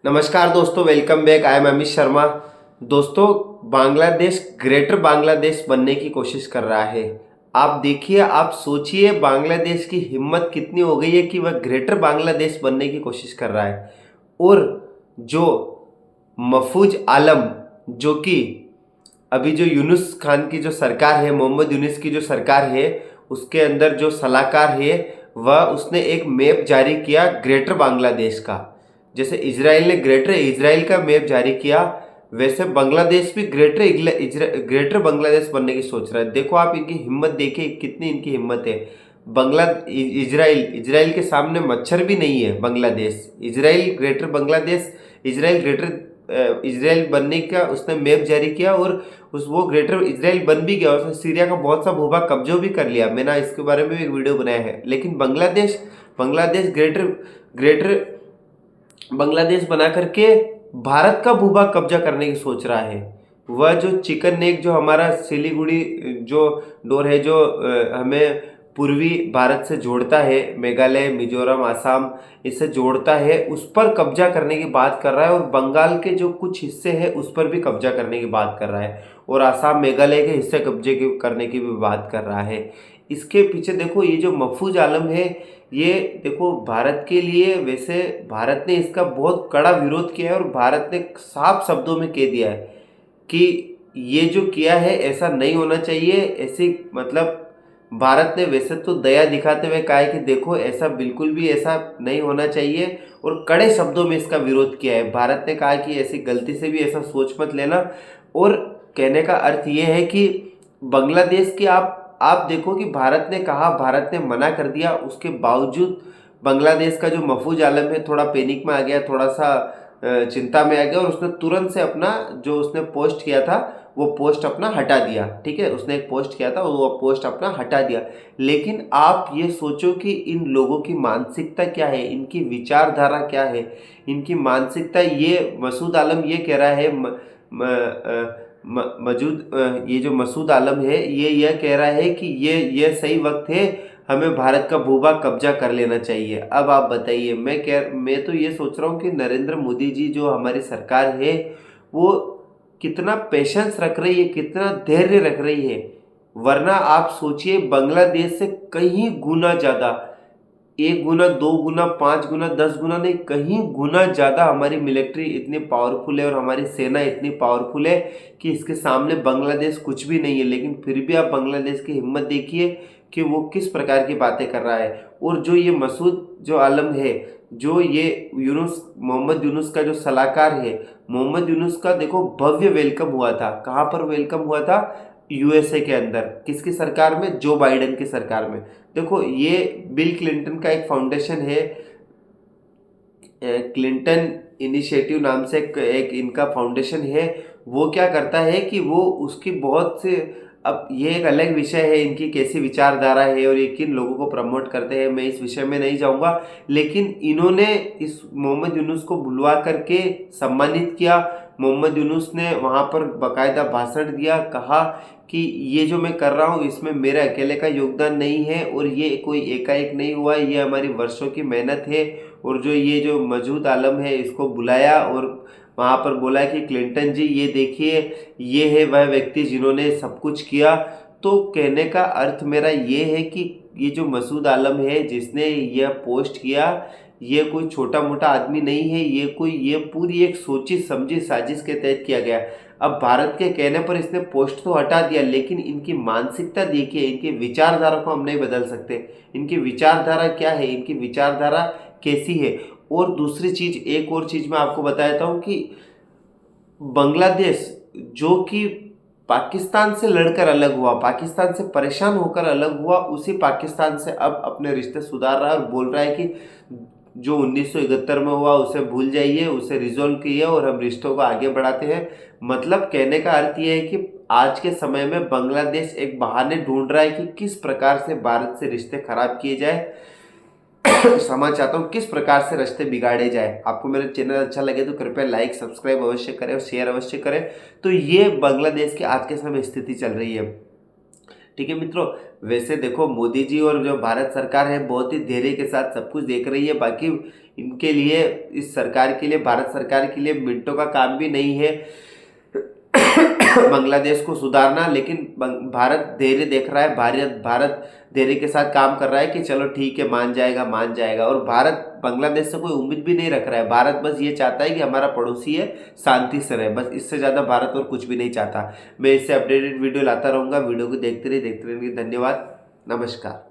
नमस्कार दोस्तों, welcome back. I am Amit Sharma. दोस्तों, बांग्लादेश ग्रेटर बांग्लादेश बनने की कोशिश कर रहा है। आप देखिए, आप सोचिए बांग्लादेश की हिम्मत कितनी हो गई है कि वह ग्रेटर बांग्लादेश बनने की कोशिश कर रहा है। और जो महफूज आलम, जो कि अभी जो यूनुस खान की जो सरकार है, मोहम्मद यूनुस की जो सरकार है, उसके अंदर जो सलाहकार है, वह उसने एक मैप जारी किया ग्रेटर बांग्लादेश का। जैसे इजराइल ने ग्रेटर इजराइल का मैप जारी किया, वैसे बांग्लादेश भी ग्रेटर बांग्लादेश बनने की सोच रहा है। देखो आप इनकी हिम्मत देखिए, कितनी इनकी हिम्मत है। इजराइल के सामने मच्छर भी नहीं है। Bangladesh Israel greater Bangladesh Israel बनने का उसने मैप जारी किया, और वो ग्रेटर इजराइल बन भी गया। उसने सीरिया का बहुत सा भूभाग कब्जा भी कर लिया। मैंने इसके बारे में भी एक वीडियो बनाया है। लेकिन बांग्लादेश बांग्लादेश ग्रेटर ग्रेटर बांग्लादेश बना करके भारत का भूभाग कब्जा करने की सोच रहा है। वह जो चिकन नेक, जो हमारा सिलीगुड़ी जो डोर है, जो हमें पूर्वी भारत से जोड़ता है, मेघालय, मिजोरम, आसाम, इससे जोड़ता है, उस पर कब्जा करने की बात कर रहा है। और बंगाल के जो कुछ हिस्से हैं उस पर भी कब्जा करने की बात कर रहा है। और आसाम, मेघालय के हिस्से करने की भी बात कर रहा है। इसके पीछे देखो, ये जो महफूज आलम है, ये देखो भारत के लिए, वैसे भारत ने इसका बहुत कड़ा विरोध किया है। और भारत ने साफ शब्दों में कह दिया है कि ये जो किया है ऐसा नहीं होना चाहिए। ऐसी मतलब भारत ने वैसे तो दया दिखाते हुए कहा है कि देखो ऐसा बिल्कुल भी ऐसा नहीं होना चाहिए, और कड़े शब्दों में इसका विरोध किया है। भारत ने कहा कि ऐसी गलती से भी ऐसा सोच मत लेना। और कहने का अर्थ ये है कि बांग्लादेश की आप देखो कि भारत ने कहा, भारत ने मना कर दिया, उसके बावजूद बांग्लादेश का जो महफूज आलम है थोड़ा पैनिक में आ गया, थोड़ा सा चिंता में आ गया, और उसने तुरंत से अपना जो उसने पोस्ट किया था वो पोस्ट अपना हटा दिया। ठीक है, उसने एक पोस्ट किया था, वो पोस्ट अपना हटा दिया। लेकिन आप ये सोचो कि इन लोगों की मानसिकता क्या है, इनकी विचारधारा क्या है, इनकी मानसिकता। ये मसूद आलम ये कह रहा है, ये जो मसूद आलम है, ये यह कह रहा है कि ये सही वक्त है, हमें भारत का भूभाग कब्जा कर लेना चाहिए। अब आप बताइए, मैं तो ये सोच रहा हूँ कि नरेंद्र मोदी जी, जो हमारी सरकार है, वो कितना पेशेंस रख रही है, कितना धैर्य रख रही है। वरना आप सोचिए, बांग्लादेश से कहीं गुना ज्यादा, 1 गुना, 2 गुना, 5 गुना, 10 गुना नहीं, कहीं गुना ज़्यादा हमारी मिलिट्री इतनी पावरफुल है, और हमारी सेना इतनी पावरफुल है कि इसके सामने बांग्लादेश कुछ भी नहीं है। लेकिन फिर भी आप बांग्लादेश की हिम्मत देखिए कि वो किस प्रकार की बातें कर रहा है। और जो ये मसूद जो आलम है, जो ये मोहम्मद यूनुस का जो सलाहकार है, मोहम्मद यूनुस का देखो भव्य वेलकम हुआ था। कहाँ पर वेलकम हुआ था? यूएसए के अंदर। किसकी सरकार में? जो बाइडेन की सरकार में। देखो, ये बिल क्लिंटन का एक फाउंडेशन है, क्लिंटन इनिशिएटिव नाम से एक इनका फाउंडेशन है। वो क्या करता है कि वो उसकी बहुत से, अब ये एक अलग विषय है इनकी कैसी विचारधारा है और ये किन लोगों को प्रमोट करते हैं, मैं इस विषय में नहीं जाऊंगा। लेकिन इन्होंने इस मोहम्मद यूनुस को बुलवा करके सम्मानित किया। मोहम्मद यूनुस ने वहाँ पर बाकायदा भाषण दिया, कहा कि ये जो मैं कर रहा हूँ इसमें मेरे अकेले का योगदान नहीं है, और ये कोई एकाएक नहीं हुआ, ये हमारी वर्षों की मेहनत है। और जो ये जो मौजूद आलम है, इसको बुलाया और वहाँ पर बोला कि क्लिंटन जी ये देखिए, ये है वह व्यक्ति जिन्होंने सब कुछ किया। तो कहने का अर्थ मेरा ये है कि ये जो मसूद आलम है, जिसने यह पोस्ट किया, ये कोई छोटा मोटा आदमी नहीं है। ये पूरी एक सोची समझी साजिश के तहत किया गया। अब भारत के कहने पर इसने पोस्ट तो हटा दिया, लेकिन इनकी मानसिकता देखिए, इनकी विचारधारा को हम नहीं बदल सकते। इनकी विचारधारा क्या है, इनकी विचारधारा कैसी है। और दूसरी चीज, एक और चीज मैं आपको बताता हूँ कि बांग्लादेश, जो कि पाकिस्तान से लड़कर अलग हुआ, पाकिस्तान से परेशान होकर अलग हुआ, उसी पाकिस्तान से अब अपने रिश्ते सुधार रहा है, और बोल रहा है कि जो 1971 में हुआ उसे भूल जाइए, उसे रिजोल्व कीजिए, और हम रिश्तों को आगे बढ़ाते हैं। मतलब कहने का अर्थ यह है कि आज के समय में बांग्लादेश एक बहाने ढूंढ रहा है कि किस प्रकार से भारत से रिश्ते खराब किए जाए। समझ चाहता हूँ किस प्रकार से रास्ते बिगाड़े जाए। आपको मेरा चैनल अच्छा लगे तो कृपया लाइक, सब्सक्राइब अवश्य करें और शेयर अवश्य करें। तो ये बांग्लादेश की आज के समय स्थिति चल रही है। ठीक है मित्रों। वैसे देखो, मोदी जी और जो भारत सरकार है बहुत ही धैर्य के साथ सब कुछ देख रही है। बाकी इनके लिए, इस सरकार के लिए, भारत सरकार के लिए मिनटों का काम भी नहीं है बांग्लादेश को सुधारना। लेकिन भारत धैर्य देख रहा है, भारत धैर्य के साथ काम कर रहा है कि चलो ठीक है, मान जाएगा मान जाएगा। और भारत बांग्लादेश से कोई उम्मीद भी नहीं रख रहा है। भारत बस ये चाहता है कि हमारा पड़ोसी है, शांति से रहे, बस इससे ज़्यादा भारत और कुछ भी नहीं चाहता। मैं इससे अपडेटेड वीडियो लाता रहूँगा। वीडियो को देखते रहिए। धन्यवाद। नमस्कार।